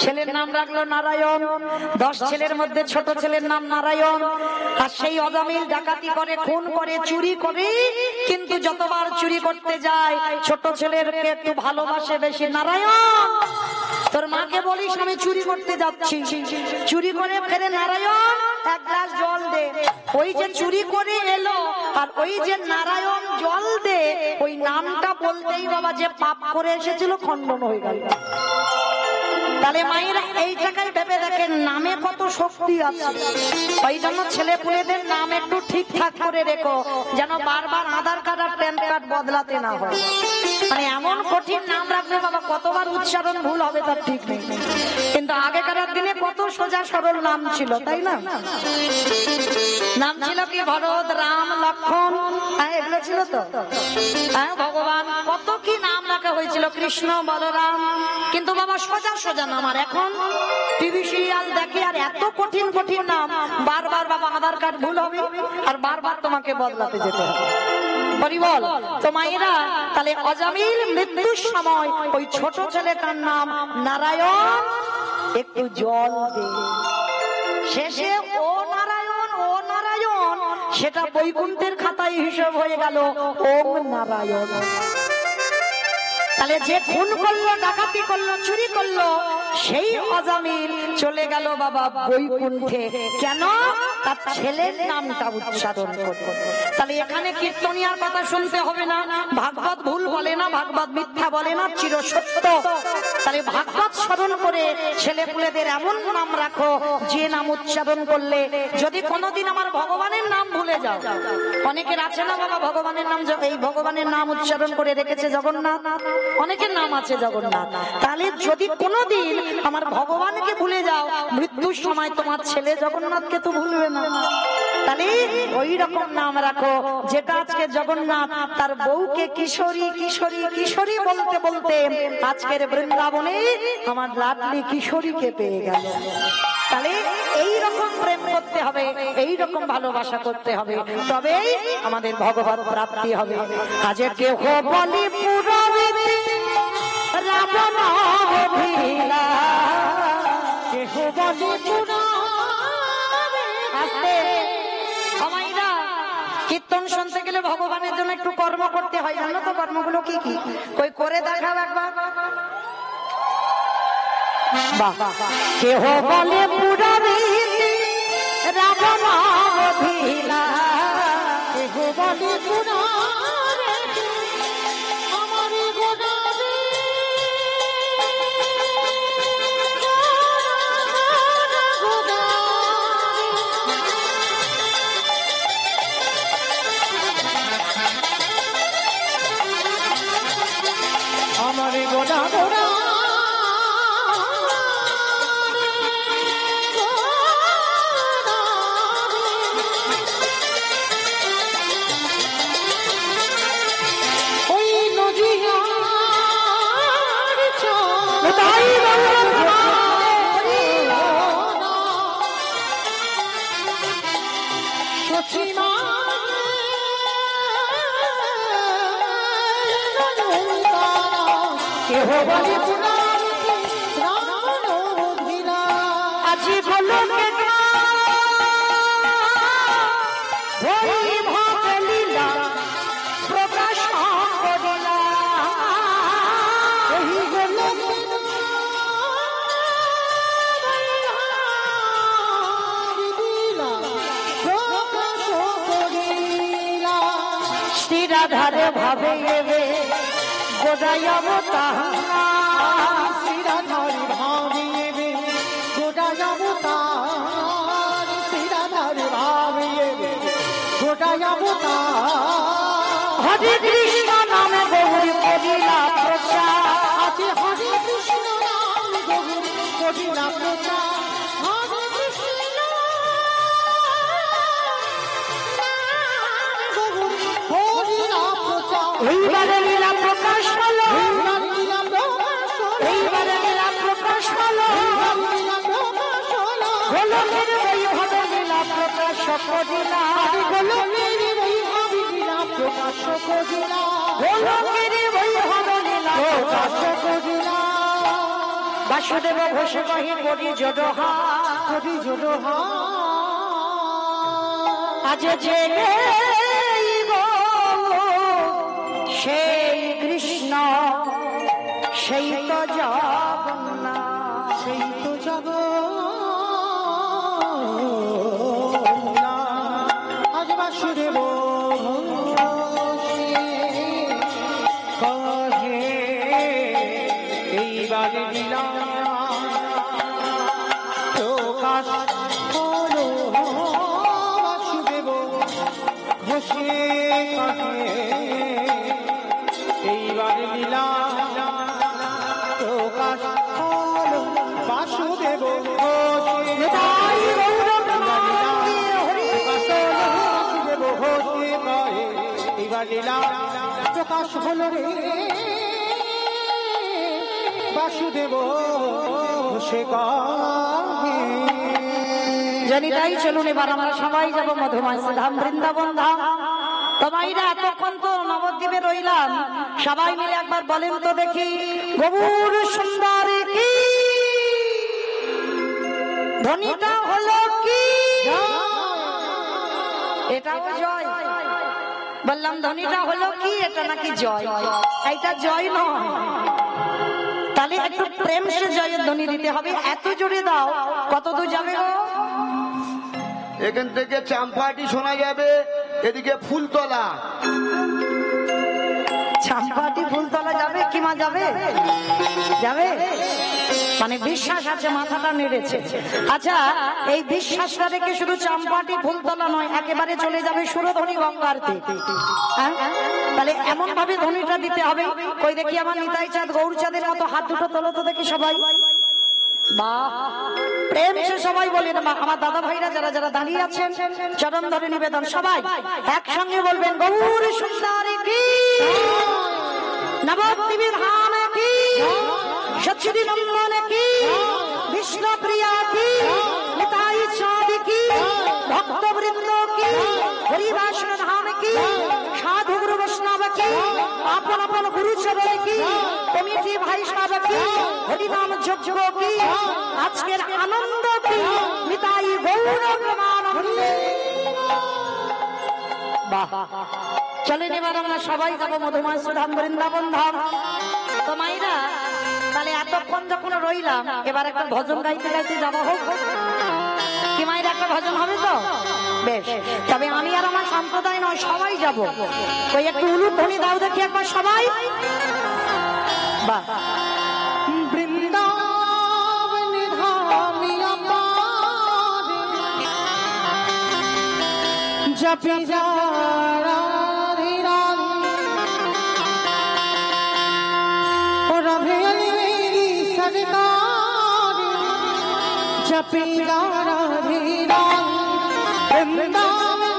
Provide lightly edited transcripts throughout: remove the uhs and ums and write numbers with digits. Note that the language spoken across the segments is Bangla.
ছেলের নাম রাখলো নারায়ণ। 10 ছেলের মধ্যে ছোট ছেলের নাম নারায়ণ। আর সেই অজামিল ডাকাতি করে, খুন করে, চুরি করে, কিন্তু যতবার চুরি করতে যায় ছোট ছেলেরকে একটু ভালোবাসে বেশি। নারায়ণ, তোর মাকে বলিস আমি চুরি করতে যাচ্ছি। চুরি করে ফেরে, নারায়ণ এক গ্লাস জল দে। ওই যে চুরি করে এলো আর ওই যে নারায়ণ জল দে, ওই নামটা বলতেই বাবা যে পাপ করে এসেছিল খণ্ডন হয়ে গেল। তাহলে মায়েরা এই জায়গায় ভেবে দেখেন নামে কত শক্তি আছে। ওই জন্য ছেলে পুলেদের নাম একটু ঠিকঠাক করে রেখো, যেন বারবার আধার কার্ড আর প্যান কার্ড বদলাতে না হয়। মানে এমন কঠিন নাম রাখবে বাবা, কতবার উচ্চারণ ভুল হবে তার ঠিক নেই। কিন্তু আগেকার দিনে কত সোজা সরল নাম ছিল, তাই না? নাম ছিল কি ভরত, রাম, লক্ষ্মণ, এগুলো ছিল তো। ভগবান কত কি নাম রাখা হয়েছিল, কৃষ্ণ, বলরাম। কিন্তু বাবা সোজা সোজা নাম। আর এখন টিভি সিরিয়াল দেখে আর এত কঠিন কঠিন নাম, বারবার বাবা আধার কার্ড ভুল হবে আর বারবার তোমাকে বদলাতে যেতে হবে। বল তো মায়েরা, তাহলে অজামিল মৃত্যুর সময় ওই ছোট ছেলেটার নাম নারায়ণ, একটু জল দে। শেষে ও নারায়ণ, ও নারায়ণ, সেটা বৈকুণ্ঠের খাতায় হিসাব হয়ে গেল ওম নারায়ণ। তাহলে যে খুন করলো, ডাকাতি করলো, চুরি করলো, সেই অজামিল চলে গেল বাবা বৈকুণ্ঠে। কেন? তার ছেলের নামটা উচ্চারণ করলো। তাহলে এখানে কীর্তনিয়ার কথা শুনতে হবে না। ভাগবত ভুল বলে না, ভাগবত মিথ্যা বলে না, চিরসত্য। তাহলে ভাগবত স্মরণ করে ছেলে পুলেদের এমন নাম রাখো যে নাম উচ্চারণ করলে যদি কোনোদিন আমার ভগবানের নাম ভুলে যাও। অনেকের আছে না বাবা ভগবানের নাম, এই ভগবানের নাম উচ্চারণ করে রেখেছে জগন্নাথ, অনেকের নাম আছে জগন্নাথ। তাহলে যদি কোনোদিন আমার ভগবানকে ভুলে যাও, মৃত্যুর সময় তোমার ছেলে জগন্নাথকে তো ভুলবে না। তাহলে ওই রকম নাম রাখো যেটা আজকে জগন্নাথ তার বউকে কিশোরী কিশোরী কিশোরী বলতে বলতে আজকের বৃন্দাবনে আমার লাডলি কিশোরীকে পেয়ে গেল। তাহলে এই রকম প্রেম করতে হবে, এই রকম ভালোবাসা করতে হবে, তবেই আমাদের ভগবত প্রাপ্তি হবে। আজকে কেহ বলি পুরাণে রাবণ অভিলা, কেহ বলি পুরাণে। আস্তে সময়রা কীর্তন শুনতে গেলে ভগবানের জন্য একটু কর্ম করতে হয়, জানো তো কর্মগুলো কি কি? কই করে দেখাও একবার। কেহ বলে পুরাণে রাবণ অভিলা, কেহ বলে পুরাণে আমার গোদারে আমার গোদা গোদা আজি বলো লীলা প্রকাশ করিলা, শ্রীরাধারে ভাবে এবে গোদায় অবতার, শ্রীরাধারে ভাবে এবে গোদায় অবতার, শ্রীরাধারে ভাবে এবে গোদায় অবতার। হরে কৃষ্ণ নামে গৌরী করিলা প্রচার, আছে হরে কৃষ্ণ নামে গৌরী করিলা প্রচার, হরে কৃষ্ণ করিলা প্রচার। এইবারে লীলা প্রকাশ হলো, এইবারে লীলা প্রকাশ হলো, গোলকের বৈভব লীলা প্রকাশ করিলা, গোলকের বৈভব লীলা প্রকাশ করিলা, গোলকের বৈভব লীলা প্রকাশ করিলা। বাসুদেব ঘোষ কহে করি জোড়হা আজ জেগে সেই কৃষ্ণ সেই তো জগন্নাথ আজ বাসুদেব কহে এইবার লীলা প্রকাশ হলো বাসুদেব ঘোষে কহে এইবার লীলা প্রকাশ হলো বাসুদেব ঘোষে লীলা প্রকাশ হলো রে বাসুদেব জানি তাই চলুন এবার আমরা সবাই যাব মধুময় ধাম বৃন্দাবন ধাম। তোমাইরা এতক্ষণ তো নবদ্বীপে রইলাম, সবাই মিলে একবার বলেন তো দেখি গৌর সুন্দর কি ধ্বনিটা হলো কি? এটাও জয় বললাম, ধ্বনিটা হলো কি? এটা নাকি জয়? এটা জয় নয়। তাহলে একটু প্রেম সে জয়ের ধ্বনি দিতে হবে। এত জোরে দাও, কত দূর যাবে গো? এখান থেকে চাম্পাহাটি শোনা যাবে, এদিকে ফুলতলা। চাম্পাহাটি ফুলতলা যাবে কি মা? যাবে যাবে মানে বিশ্বাস আছে, মাথাটা নেড়েছে। আচ্ছা, এই বিশ্বাসটা রেখে শুধু চাম্পাহাটি ফুলতলা নয়, একেবারে চলে যাবে সুরধ্বনি গঙ্গারতে। তাহলে এমন ভাবে ধ্বনিটা দিতে হবে। ওই দেখি আমার নিতাই চাঁদ গৌর চাঁদের মতো হাত দুটো তোলো তো দেখি সবাই। বাহ, প্রেম সে সবাই বলে না। আমার দাদা ভাইরা যারা যারা দাঁড়িয়ে আছেন চরণ ধরে নিবেদন, সবাই একসঙ্গে বলবেন গৌর সুন্দর কি, নবদ্বীপ ধাম কি, সচ্চিদানন্দ কি, বিষ্ণু প্রিয়া কি, নিতাই চাঁদ কি, ভক্তবৃন্দ কি, হরিবাসন ধাম কি, সাধু গুরু বৈষ্ণব কি, আপন আপন গুরু চরণ কি, কমিটি ভাই সব কি, হরিনাম যজ্ঞ কি, আজকের আনন্দ কি, নিতাই গৌর প্রেমানন্দে। বাহ, চলেন এবার আমরা সবাই যাবো মধুময় ধাম বৃন্দাবন ধাম। তো মাইরা, তাহলে এতক্ষণ যখন রইলাম, এবার একটা ভজন গাইতে গাইতে যাবো। হোক কি মায়ের একটা ভজন হবে তো? বেশ, তবে আমি আর আমার সম্প্রদায় নয়, সবাই যাব। ওই একটু উলুধ্বনি দাও দেখি একবার সবাই। বাহ, বৃন্দাবন ধামিয়া জপি যারা রাধে মেরি সরকার জপি যারা বৃন্দাবন ধামিয়া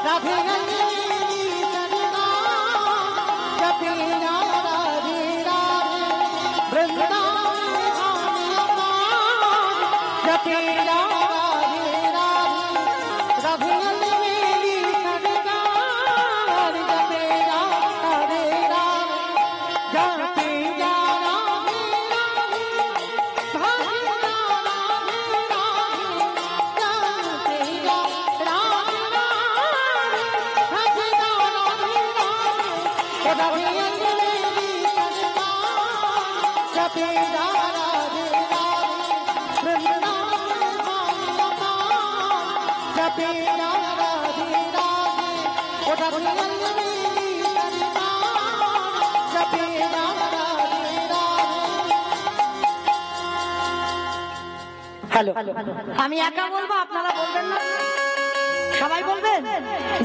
রাধে হ্যালো, আমি একা বলবো, আপনারা বলবেন না? সবাই বলবেন?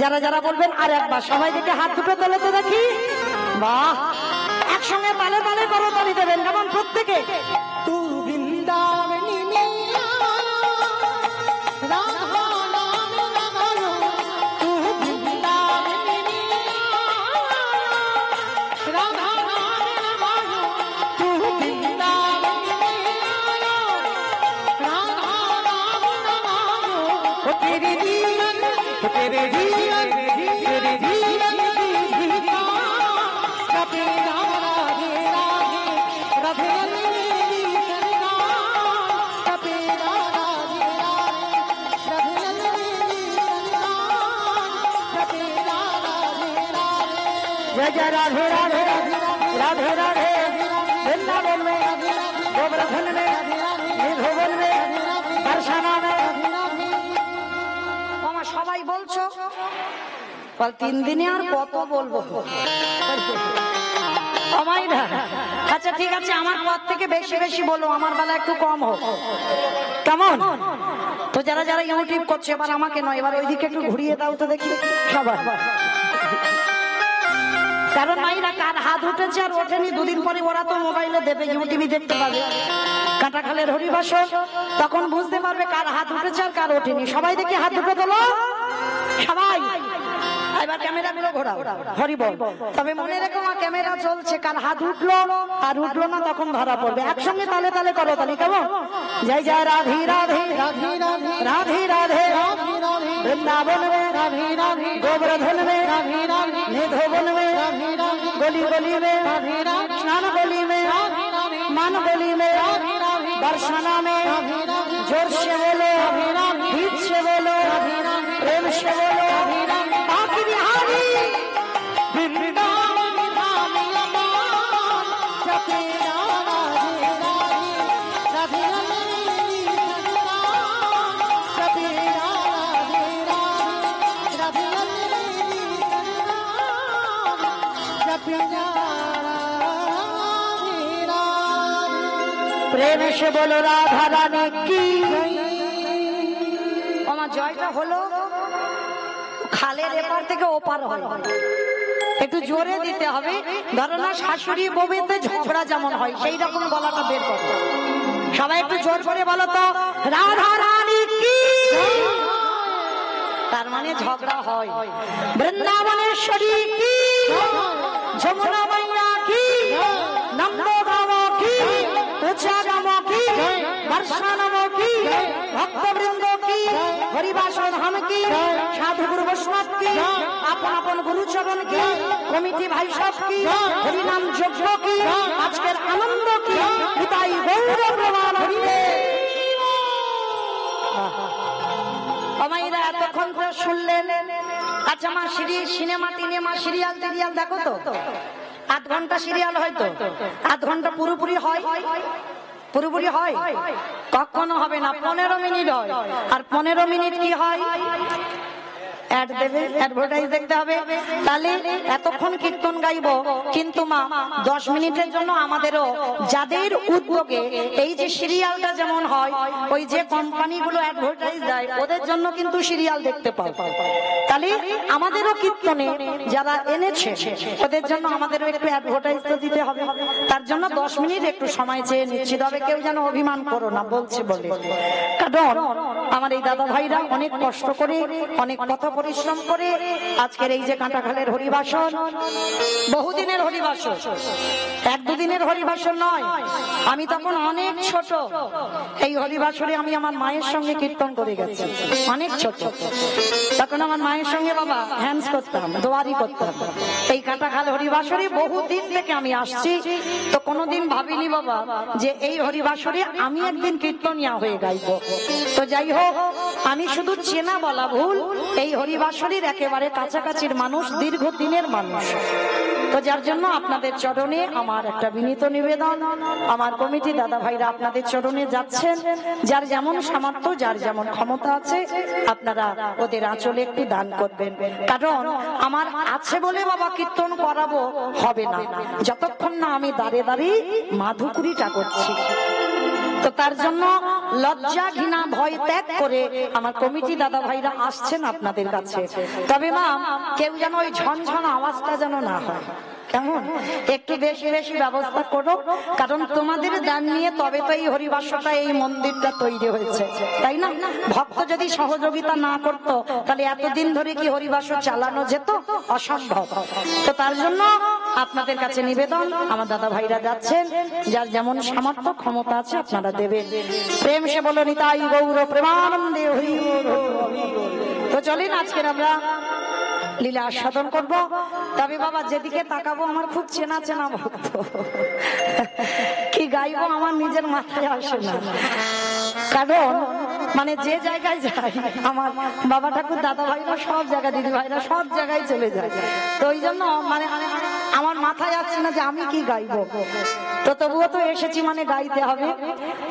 যারা যারা বলবেন আর একবার সবাই দেখে হাত দুটো তোলে তো দেখি। বাহ, একসঙ্গে তালে তালে করো, তালি দেবেন কেমন প্রত্যেকে। তু বৃন্দাবনী মিয়া রাধা নাম লাগানো, তু বৃন্দাবনী মিয়া রাধা নাম লাগানো, তু বৃন্দাবনী মিয়া রাধা নাম লাগানো। ও তেরে জীवन, ও তেরে जीवन, तेरे जीवन की भिखार जय जय राधे राधे राधे राधे वृंदावन में गोवर्धन में निधोवन में बरसाना में আমার সবাই বলছো বল 3 দিনে আর কত বলবো আমাইরা আচ্ছা ঠিক আছে আমার পথ থেকে বেশি বেশি বলো আমার বেলা একটু কম হোক কেমন তো যারা যারা ইউটিউব করছে এবার আমাকে নয় এবার ওইদিকে একটু ঘুরিয়ে দাও তো দেখি সবার কারণ মাইরা কার হাত উঠেছে আর ওঠেনি দুদিন পরে ওরা তো মোবাইলে দেবে ইউটিউবে দেখতে পাবে কাটাখালের হরিবাসর তখন বুঝতে পারবে কার হাত উঠেছে আর কার ওঠেনি সবাই দেখি হাত দুটো তোলো সবাই এবার ক্যামেরা গুলো ঘোরাও হরি বল তবে মনে রেখো মা ক্যামেরা চলছে কার হাত উঠলো আর উঠলো না তখন ধরা পড়বে একসঙ্গে তালে তালে করো তাহলে কেমন জয় জয় রাধে রাধে রাধে রাধে वृंदावन में गोवर्धन में निधोवन में गली गली में स्नान गली में मान गली में बरसाना में जोर से बोलो गीत से बोलो प्रेम से बोलो बाकी बिहारी वृंदावन धाम अपार जपे राधे राधे जपे राधे राधे जपे प्रेम से बोलो राधा रानी की আমার জয়টা হলো খালের এপার থেকে ওপার হয় একটু জোরে দিতে হবে ধরো না শাশুড়ি বউতে ঝগড়া যেমন হয় সেই রকম গলাটা বের করো সবাই একটু জোর করে বলো তো রাধা রানী কি তার মানে ঝগড়া হয় বৃন্দাবনেশ্বরী কি যমুনা মাইয়া কি নন্দগাঁও কি উচ্চাগাঁও কি বর্ষানাও কি ভক্তবৃন্দ কি হরিবাসর ধাম কি সাধু গুরু বৈষ্ণব কি আপন আপন গুরুচরণ কি কমিটি ভাই সব কি হরিনাম যজ্ঞ কি আজকের আনন্দ কি তাই গৌর প্রমাণ হইবে আমাইরা এতক্ষণ করে শুনলেন আচ্ছা মা সিনেমা টিনেমা সিরিয়াল টিরিয়াল দেখো তো 8 ঘন্টা সিরিয়াল হয়তো 8 ঘন্টা পুরোপুরি হয় পুরোপুরি হয় কখনো হবে না 15 মিনিট হয় আর 15 মিনিট কি হয় অ্যাড দেবে অ্যাডভার্টাইজ দেখতে হবে তাহলে এতক্ষণ কীর্তন গাইবো কিন্তু মা 10 মিনিটের জন্য আমাদেরও যাদের উদ্যোগে এই যে সিরিয়ালটা যেমন হয় ওই যে কোম্পানিগুলো অ্যাডভার্টাইজ দেয় ওদের জন্য কিন্তু সিরিয়াল দেখতে পাও তাহলে আমাদেরও কীর্তনে যারা এনেছে ওদের জন্য আমাদেরও একটু অ্যাডভার্টাইজ তো দিতে হবে তার জন্য 10 মিনিট একটু সময় চেয়ে নিচ্ছি তবে কেউ যেন অভিমান করো না বলছে বলে কারণ আমার এই দাদা ভাইরা অনেক কষ্ট করে অনেক কথা পরিশ্রম করে আজকের এই যে কাঁটাখালের হরিবাসন বহুদিনের হরিবাসন 1-2 দিনের হরিবাসন নয় আমি তখন অনেক ছোট এই হরিবাসরে আমি আমার মায়ের সঙ্গে কীর্তন করে গেছি অনেক ছোট তখন আমার মায়ের সঙ্গে বাবা হ্যান্ডস করতাম দোয়ারি করতাম এই কাঁটাখাল হরিবাসরে বহুদিন থেকে আমি আসছি তো কোনোদিন ভাবিনি বাবা যে এই হরিবাসরে আমি একদিন কীর্তনিয়া হয়ে গাইবো তো যাই হোক আমি শুধু চেনা বলা ভুল এই হরিবাসরীর একেবারে কাছাকাছির মানুষ দীর্ঘদিনের মানুষ তো যার জন্য আপনাদের চরণে আমার একটা বিনীত নিবেদন আমার কমিটি দাদা ভাইরা আপনাদের চরণে যাচ্ছেন যার যেমন সামর্থ্য যার যেমন ক্ষমতা আছে আপনারা ওদের আঁচলে একটু দান করবেন কারণ আমার আছে বলে বাবা কীর্তন করাবো হবে না যতক্ষণ না আমি দাঁড়ে দাঁড়িয়ে মাধুকুরিটা করছি তো তার জন্য লজ্জা ঘৃণা ভয় ত্যাগ করে আমার কমিটি দাদা ভাইরা আসছেন আপনাদের কাছে তবে মা কেউ যেন ওই ঝনঝন আওয়াজটা যেন না হয় কেমন একটু বেশি বেশি ব্যবস্থা করো কারণ তোমাদের দান নিয়ে তবে তো এই হরিবাসটা এই মন্দিরটা তৈরি হয়েছে তাই না ভক্ত যদি সহযোগিতা না করতো তাহলে এতদিন ধরে কি হরিবাস চালানো যেত অসম্ভব তো তার জন্য আপনাদের কাছে নিবেদন আমার দাদা ভাইরা যাচ্ছেন যার যেমন সামর্থ্য ক্ষমতা আছে আপনারা দেবেন প্রেম সে বলো নিতাই গৌর প্রেমানন্দে হরি তো চলেন আজকের আমরা লীলা আস্বাদন করবো তবে বাবা যেদিকে তাকাবো আমার খুব চেনা চেনা ভক্ত কি গাইবো আমার নিজের মাথায় আসে না কারণ মানে যে জায়গায় যাই আমার বাবা ঠাকুর দাদা ভাইরা সব জায়গায় দিদি ভাইরা সব জায়গায় চলে যায় তো ওই জন্য মানে আমার মাথায় আসছে না যে আমি কি গাইবো, তো তবুও তো এসেছি মানে গাইতে হবে।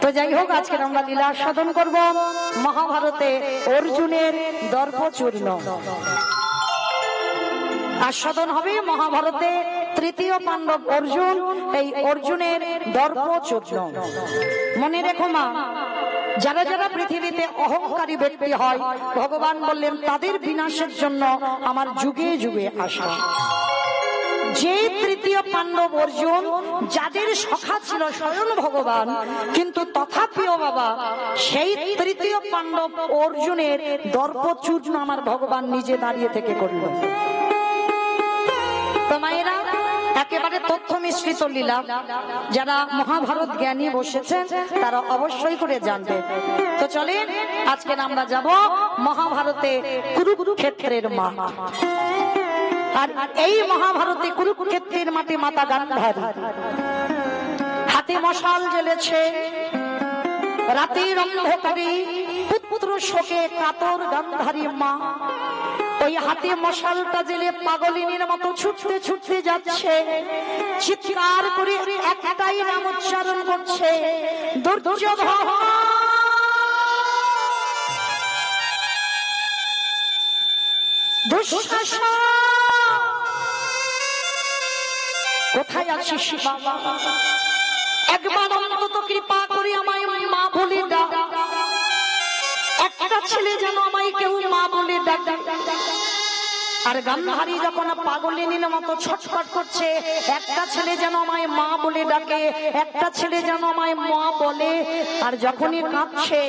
তো যাই হোক, আজকে আমরা লীলা আস্বাদন করব মহাভারতে অর্জুনের দর্পচূর্ণ। আস্বাদন হবে মহাভারতে তৃতীয় পাণ্ডব অর্জুন, এই অর্জুনের দর্পচূর্ণ। মনে রেখো মা, যারা যারা পৃথিবীতে অহংকারী ব্যক্তি হয়, ভগবান বললেন তাদের বিনাশের জন্য আমার যুগে যুগে আসা। যে তৃতীয় পাণ্ডব অর্জুন, যাদের সখা ছিল স্বয়ং ভগবান, কিন্তু তথাপিও বাবা সেই তৃতীয় পাণ্ডব অর্জুনের দর্পচূর্ণ আমার ভগবান নিজে দাঁড়িয়ে থেকে করল। তো মায়েরা, একেবারে তথ্য মিশ্রিত লীলা, যারা মহাভারত জ্ঞানী বসেছেন তারা অবশ্যই করে জানবে। তো চলেন আজকে আমরা যাব মহাভারতে কুরুক্ষেত্রের মাঠ। আর এই মহাভারতে কুরুক্ষেত্রের মাঠে মাতা গান্ধারী হাতে মশাল জ্বেলেছে। রাতের অন্ধকারে পুত্র শোকে কাতর গান্ধারী মা ওই হাতে মশালটা জেলে পাগলিনীর মতো ছুটতে ছুটতে যাচ্ছে, চিৎকার করে একটাই নাম উচ্চারণ করছে, দুর্যোধন। দুঃশাসন, কোথায় আছিস বাবা? একবার অন্তত কৃপা করে আমায় মা বলে ডাক। একটা ছেলে যেন আমায় কেউ মা বলে ডাকে। আর গান্ধারী যখন পাগলিনীর মতো ছটফট করছে, একটা ছেলে যেন আমায় মা বলে ডাকে, একটা ছেলে যেন আমায় মা বলে। আর যখনই কাঁদছে,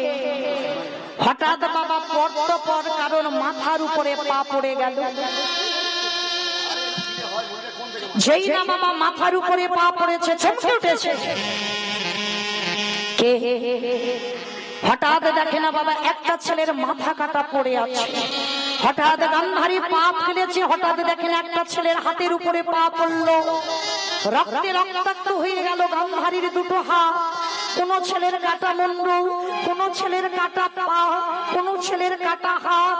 হঠাৎ বাবা পর কারণ মাথার উপরে পা পড়ে গেল। যেই না বাবা মাথার উপরে পা পড়েছে, চমকে উঠেছে। কে? হঠাৎ দেখে না বাবা একটা ছেলের মাথা কাটা পড়ে আছে। হঠাৎ গান্ধারী পা ফেলেছে, হঠাৎ দেখেন একটা ছেলের হাতের উপরে পা পড়লো। রক্তে রক্তাক্ত হয়ে গেল গান্ধারীর দুটো হাত। কোন ছেলের কাটা মুন্ডু, কোন ছেলের কাটা পা, কোন ছেলের কাটা হাত।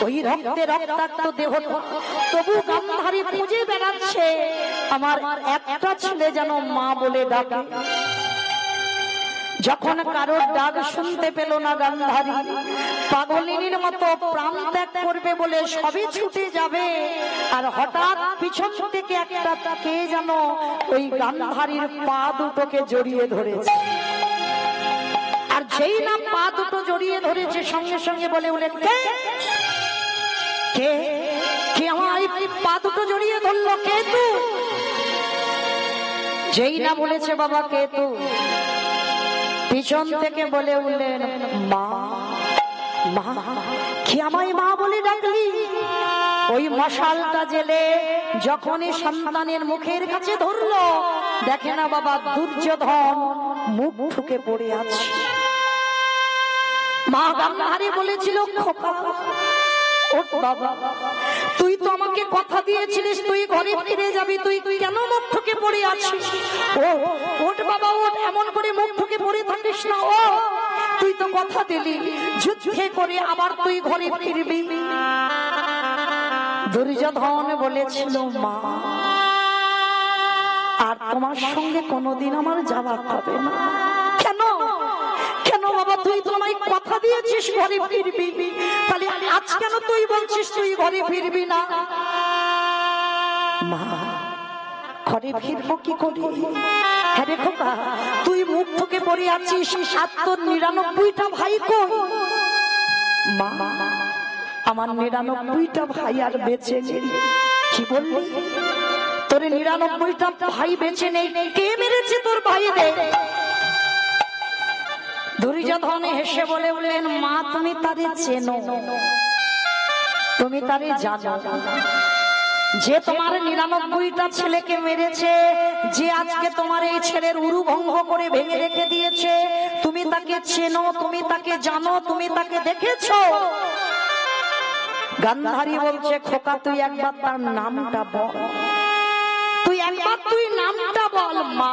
ওই রক্তে রক্তাক্ত দেহ, তবু গান্ধারী খুঁজে বেড়াচ্ছে আমার একটা ছেলে যেন মা বলে ডাকে। যখন কারোর ডাক শুনতে পেল না গান্ধারী, পাগলিনীর মতো প্রাণ ত্যাগ করবে বলে সবই ছুটে যাবে। আর হঠাৎ পিছন থেকে একটা কে যেন ওই গান্ধারীর পা দুটোকে জড়িয়ে ধরেছে। আর যেই না পা দুটো জড়িয়ে ধরেছে, সঙ্গে সঙ্গে বলে উঠলেন, কে কে কে আমার পা দুটো জড়িয়ে ধরলো? কে তুই? যেই না বলেছে বাবা কে তুই, পিছন থেকে বলে উঠলেন, মা মা, কি আমায় মা বলে ডাকলি? ওই মশালটা জেলে যখনই সন্তানের মুখের কাছে ধরলো, দেখে না বাবা দুর্যোধন মুখ ঠুকে পড়ে আছে। মা গান্ধারী বলেছিল, খোকা ওঠ বাবা, তুই তো আমাকে কথা দিয়েছিলিস তুই ঘরে ফিরে যাবি, তুই কেন মুখ ঠুকে পড়ে আছিস? ওঠ বাবা ওঠ, এমন করে মুখ ঠুকে পড়ে থাকিস না। ও তুই তো কথা দিলি যুদ্ধে করে আবার তুই ঘরে ফিরবি। দুর্যোধন বলেছিল, মা আর তোমার সঙ্গে কোনোদিন আমার যাওয়া হবে না। কেন কেন বাবা? তুই তো আমায় কথা দিয়েছিস ঘরে ফিরবি, তাহলে আজ কেন তুই বলছিস তুই ঘরে ফিরবি না? মা ঘরে ফিরবো কি করে? হ্যাঁ রে খোকা, তুই মুখ ঠুকে পড়ে আছিস, আর তোর 99টা ভাই কই? মা আমার 99টা ভাই আর বেঁচে নেই। কি বললি? তোর 99টা ভাই বেঁচে নেই? কে মেরেছে তোর ভাইদের? দুর্যোধন হেসে বলে উঠলেন, মা তুমি তারে চেনো, তুমি তারে জানো। যে তোমার 99টা ছেলেকে মেরেছে, যে আজকে তোমার এই ছেলের উরু ভঙ্গ করে ভেঙে রেখে দিয়েছে, তুমি তাকে চেনো, তুমি তাকে জানো, তুমি তাকে দেখেছো? গান্ধারী বলছে, খোকা তুই একবার তার নামটা বল, তুই একবার তুই নামটা বল। মা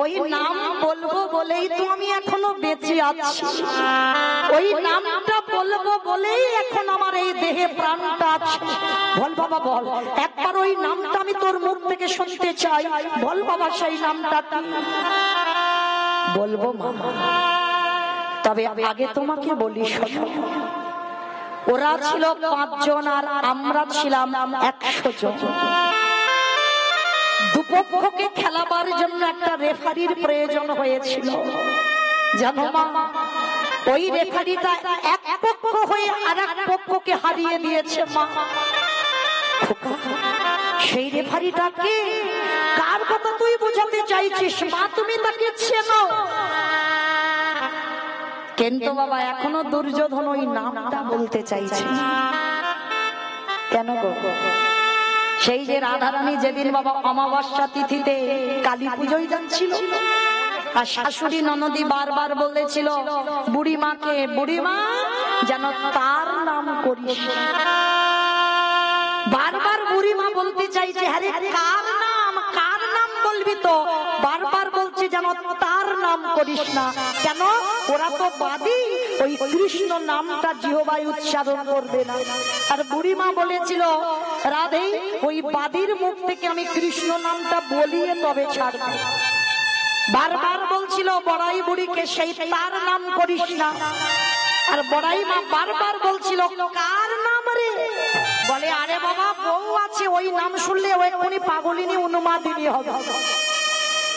ওই নাম বলবো বলেই তো আমি এখনো বেঁচে আছি, ওই নামটা বলবো বলেই এখন আমার এই দেহে প্রাণটা আছে। বল বাবা বল, একবার ওই নামটা আমি তোর মুখ থেকে শুনতে চাই। বল বাবা সেই নামটা কি? বলবো মা, তবে আগে তোমাকে বলি শোনো, ওরা ছিল 5 জন আর আমরা ছিলাম 100 জন। দুপক্ষকে খেলাবার জন্য একটা রেফারির প্রয়োজন হয়েছিল, জানো মা? ওই রেফারিটা এক পক্ষ হয়ে আরেক পক্ষকে হারিয়ে দিয়েছে মা। সেই রেফারিটাকে কার কথা তুই বোঝাতে চাইছিস মা? তুমি তাকে চেনো, কিন্তু বাবা এখনো দুর্যোধন ওই নামটা বলতে চাইছে। কেন গো? সেই যে রাধারানী যেদিন বাবা অমাবস্যা তিথিতে কালী পুজোয় যাচ্ছিল, আর শাশুড়ি ননদি বারবার বলেছিল বুড়িমাকে, বুড়িমা যেন তার নাম করিস। বারবার বুড়িমা বলতে চাইছে, আরে কার নাম, কার নাম বলবি? তো বারবার বলছে যেন তার নাম করিস না। কেন? ওরা তো বাদী, ওই কৃষ্ণ নামটা জিহ্বায় উচ্চারণ করবে না। আর বুড়িমা বলেছিল, রাধে ওই বাদীর মুখ থেকে আমি কৃষ্ণ নামটা বলিয়ে তবে ছাড়ব। বারবার বলছিল বড়াই বুড়িকে সেই তার নাম করিস না। আর বড়াই মা বারবার বলছিল কার নাম রে? বলে আরে বাবা বউ আছে, ওই নাম শুনলে ওই কোনি পাগলিনী উন্মাদিনী হবে।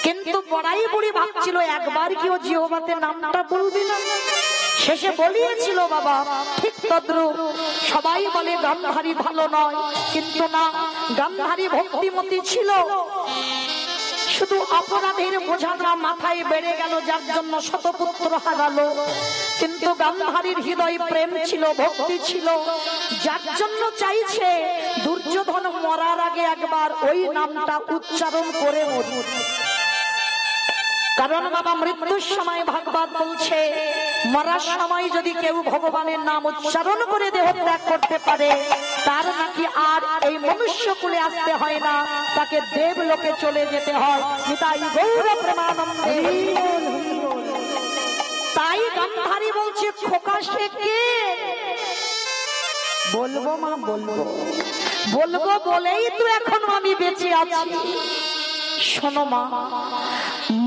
কিন্তু বড়াই বুড়ি ভাবছিল একবার কি ও জিহ্বাতে নামটা বলবি না? শেষে বলিয়েছিল বাবা ঠিক তদ্রুপ। সবাই বলে গান্ধারী ভালো নয়, কিন্তু না, গান্ধারী ভক্তিমতী ছিল। শুধু অপরাধের বোঝাটা মাথায় বেড়ে গেল, যার জন্য শতপুত্র হারালো। কিন্তু গান্ধারীর হৃদয় প্রেম ছিল, ভক্তি ছিল, যার জন্য চাইছে দুর্যোধন মরার আগে একবার ওই নামটা উচ্চারণ করে মরুক। কারণ বাবা মৃত্যুর সময় ভাগবত বলছে, মরার সময় যদি কেউ ভগবানের নাম উচ্চারণ করে দেহ ত্যাগ করতে পারে, তার নাকি আর এই মনুষ্য কুলে আসতে হয় না, তাকে দেবলোকে চলে যেতে হয়। নিতাই গৌর প্রেমানন্দে। তাই গান্ধারী বলছে, খোকা সে কে? বলবো মা, বলবো, বলবো বলেই তো এখনো আমি বেঁচে আছি। শোনো মা,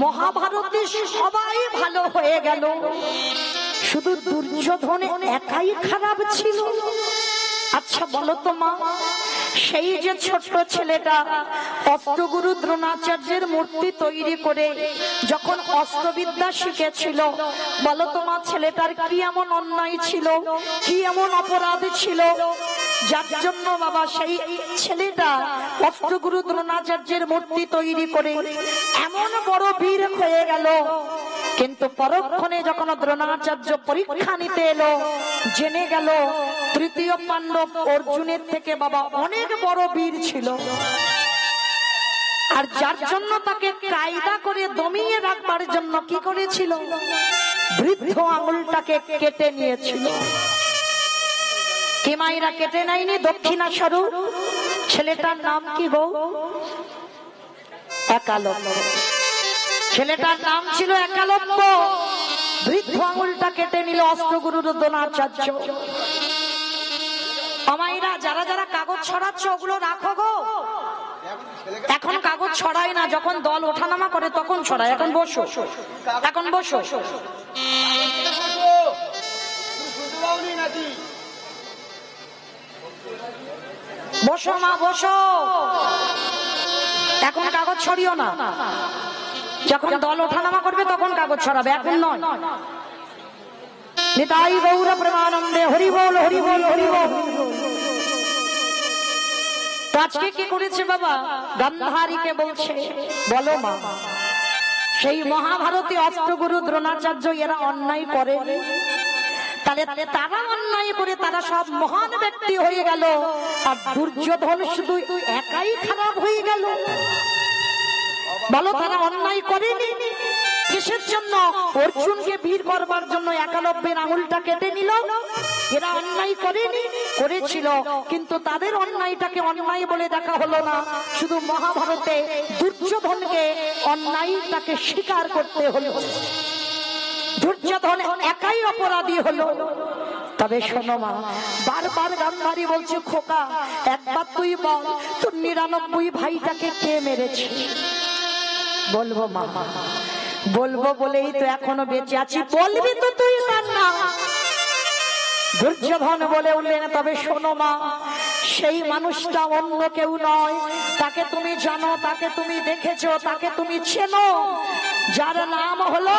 মহাভারতে সবাই ভালো হয়ে গেল, শুধু দুর্যোধন একাই খারাপ ছিল। আচ্ছা বলো তো মা, সেই যে ছোট্ট ছেলেটা অস্ত্রগুরু দ্রোণাচার্যের মূর্তি তৈরি করে যখন অস্ত্রবিদ্যা শিখেছিল, বলো তো মা ছেলেটার কি এমন অন্যায় ছিল, কি এমন অপরাধ ছিল, যার জন্য বাবা সেই ছেলেটা অস্ত্রগুরু দ্রোণাচার্যের মূর্তি তৈরি করে এমন বড় বীর হয়ে গেল। কিন্তু পরক্ষণে যখন দ্রোণাচার্য পরীক্ষা নিতে এলো, জেনে গেল তৃতীয় পাণ্ডব অর্জুনের থেকে বাবা অনেক বড় বীর ছিল। আর যার জন্য তাকে কায়দা করে দমিয়ে রাখবার জন্য কি করেছিল? বৃদ্ধ আঙুলটাকে কেটে নিয়েছিল। কে মায়েরা কেটে নেয়নি? দক্ষিণা স্বরূপ। ছেলেটার নাম কি গো? একালব্য। ছেলেটার নাম ছিল একালব্য। বৃদ্ধ আঙুলটা কেটে নিল অস্ত্রগুরু দ্রোণাচার্য। আমাইরা যারা যারা কাগজ ছড়াচ্ছ ওগুলো রাখো গো। এখন কাগজ ছড়াই না, যখন দল ওঠানামা করে তখন ছড়ায়। এখন বসো, এখন বসো, বসো মা, বসো। এখন কাগজ ছড়িও না, যখন দল ওঠানামা করবে তখন কাগজ ছড়াবে, এখন নয়। নিতাই গৌর প্রেমানন্দে। হরি বল, হরি বল, হরি বল। আজকে কি করেছে বাবা? গান্ধারীকে বলছে, বলো মা, সেই মহাভারতে অস্ত্রগুরু দ্রোণাচার্য এরা অন্যায় করে, তাহলে তারা অন্যায় করে তারা সব মহান ব্যক্তি হয়ে গেল, আর দুর্যোধন শুধু একাই খারাপ হয়ে গেল? বলো তারা অন্যায় করেনি? কিসের জন্য? অর্জুনকে বীর করবার জন্য 91 আঙুলটা কেটে নিল। এরা অন্যায় করেনি, করেছিল, কিন্তু তাদের অন্যায়টাকে অন্যায় বলে দেখা হলো না। শুধু মহাভারতে দুর্যোধনকে অন্যায়টাকে স্বীকার করতে হলো। দুর্যোধন একাই অপরাধী হলো। তবে শোনো মা, বারবার গান্ধারী বলছে, খোকা একবার তুই বল তোর 99 ভাইটাকে কে মেরেছে? বলবো মা, বলবো বলেই তো এখনো বেঁচে আছি। বলবি তো তুই না? দুর্যোধন বলে উঠলেন, তবে শোনো মা, সেই মানুষটা অন্য কেউ নয়। তাকে তুমি জানো, তাকে তুমি দেখেছো, তাকে তুমি চেনো, যার নাম হলো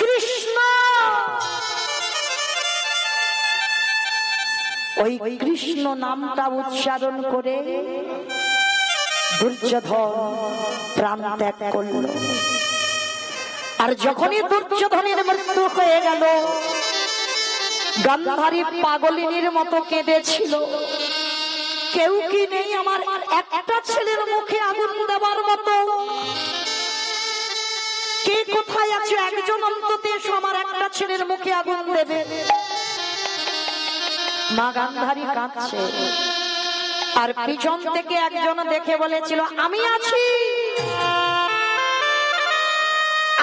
কৃষ্ণ। ওই কৃষ্ণ নামটা উচ্চারণ করে দুর্যোধন প্রাণ ত্যাগ করল। আর যখনই দুর্যোধনের মৃত্যু হয়ে গেল, গান্ধারী পাগলিনীর মতো কেঁদেছিল। কেউ কি নেই আমার একটা ছেলের মুখে আগুন দেওয়ার মতো? কে কোথায় আছে? একজন অন্তত এসো, আমার একটা ছেলের মুখে আগুন দেবে। মা গান্ধারী কাঁদছে, আর পিছন থেকে একজন দেখে বলেছিল, আমি আছি,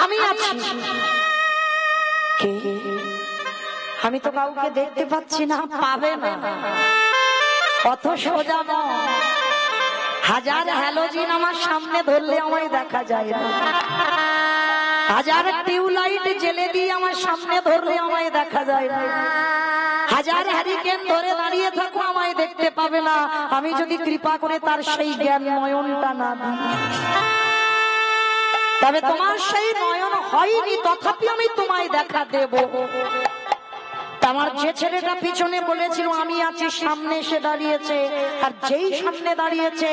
আমি আছি। কে? আমি তো কাউকে দেখতে পাচ্ছি না। পাবে না, অত সোজা নয়। হাজার হ্যালোজিন আমার সামনে ধরলে আমায় দেখা যায় না। হাজার টিউবলাইট জেলে দিয়ে আমার সামনে ধরলে আমায় দেখা যায় না। হাজার হ্যারিকেন ধরে দাঁড়িয়ে থাকো, আমায় দেখতে পাবে না। আমি যদি কৃপা করে তার সেই জ্ঞান নয়নটা না দিই, তবে তোমার সেই নয়ন হয়নি, তথাপি আমি তোমায় দেখা দেব। আমার যে ছেলেটা পিছনে বলেছিল আমি আছি, সামনে এসে দাঁড়িয়েছে। আর যেই সামনে দাঁড়িয়েছে,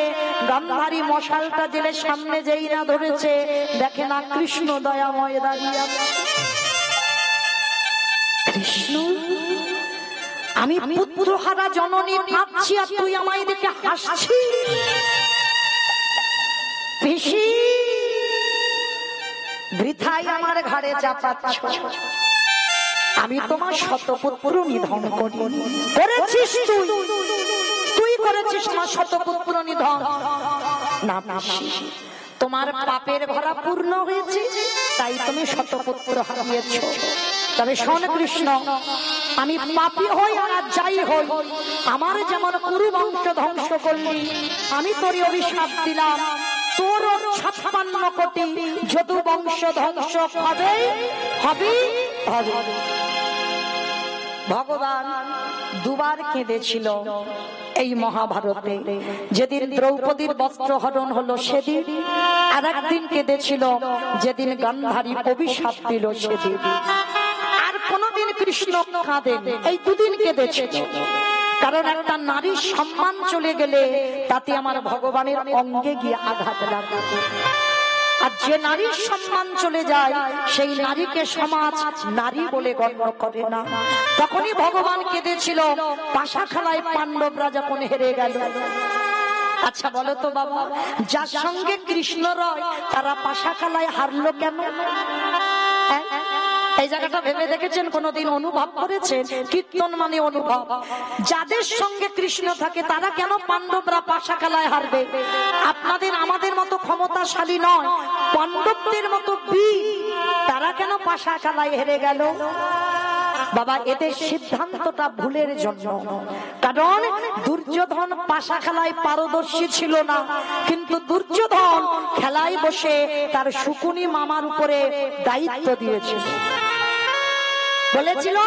গান্ধারী মশালটা জেলে সামনে যেই না ধরেছে, দেখে না কৃষ্ণ দয়াময় দাঁড়িয়ে আছে। কৃষ্ণ, আমি পুত্রহারা জননী ভাবছি, আর তুই আমায় দেখে হাসছিস। পিসি, বৃথাই আমার ঘাড়ে চাপাচ্ছ। আমি তোমার শতপুত্র নিধন করেছিস, তুই করেছিস আমার শতপুত্র নিধন। না পিসি, তোমার পাপের ভরা পূর্ণ হয়েছে, তাই তুমি শতপুত্র হারিয়েছ। তবে শোন কৃষ্ণ, আমি পাপী হই আর যাই হই, আমার যেমন কুরু বংশ ধ্বংস করলি, আমি তোর অভিশাপ দিলাম, তোর 56 কোটি যদু বংশ ধ্বংস হবে হবে হবে। ভগবান দুবার কেঁদেছিল এই মহাভারতে। যেদিন দ্রৌপদীর বস্ত্র হরণ হলো সেদিন, আর একদিন কেঁদেছিল যেদিন গান্ধারী অভিশাপ দিল সেদিন। আর কোনদিন কৃষ্ণ কাঁদেন, এই দুদিন কেঁদেছিল। কারণ একটা নারীর সম্মান চলে গেলে তাতে আমার ভগবানের অঙ্গে গিয়ে আঘাত লাগে। আর যে নারীর সম্মান চলে যায়, সেই নারীকে সমাজ নারী বলে গণ্য করে না। তখনই ভগবান কেঁদেছিল পাশাখালায় পাণ্ডবরা যখন হেরে গেল। আচ্ছা বলো তো বাবা, যার সঙ্গে কৃষ্ণ রয় তারা পাশাখালায় হারলো কেন? এই জায়গাটা ভেবে দেখেছেন? কোনদিন অনুভব করেছেন? কীর্তন মানে অনুভব। যাদের সঙ্গে কৃষ্ণ থাকে তারা কেন পাণ্ডবরা পাশাখালায় হারবে? আপনাদের আমাদের মতো ক্ষমতাশালী নয়, পাণ্ডবদের মতো বীর, তারা কেন পাশাখালায় হেরে গেল? বাবা, এদের সিদ্ধান্তটা ভুলের জন্য। কারণ দুর্যোধন পাশাখালায় পারদর্শী ছিল না, কিন্তু দুর্যোধন খেলায় বসে তার শুকুনি মামার উপরে দায়িত্ব দিয়েছিল। বলেছিল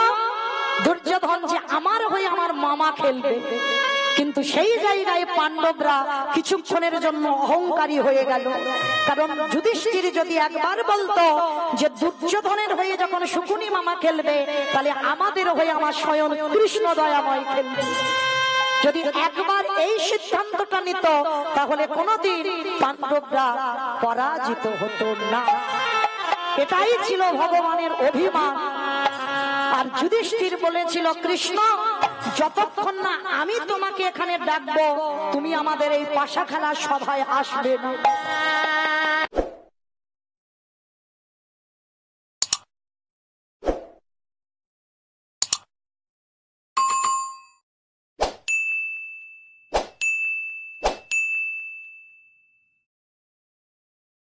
দুর্যোধন যে আমার হয়ে আমার মামা খেলবে, কিন্তু সেই জায়গায় পাণ্ডবরা কিছুক্ষণের জন্য অহংকারী হয়ে গেল। কারণ যুধিষ্ঠির যদি একবার বলতো যে দুর্যোধনের হয়ে যখন শুকুনি মামা খেলবে, তাহলে আমাদের হয়ে আমার স্বয়ং কৃষ্ণ দয়াময় খেলবে, যদি একবার এই সিদ্ধান্তটা নিত, তাহলে কোনদিন পাণ্ডবরা পরাজিত হতো না। এটাই ছিল ভগবানের অভিমান। আর যুধিষ্ঠির বলেছিল, কৃষ্ণ যতক্ষণ না আমি তোমাকে এখানে ডাকবো, তুমি আমাদের এই পাশাখালা সভায় আসবে না।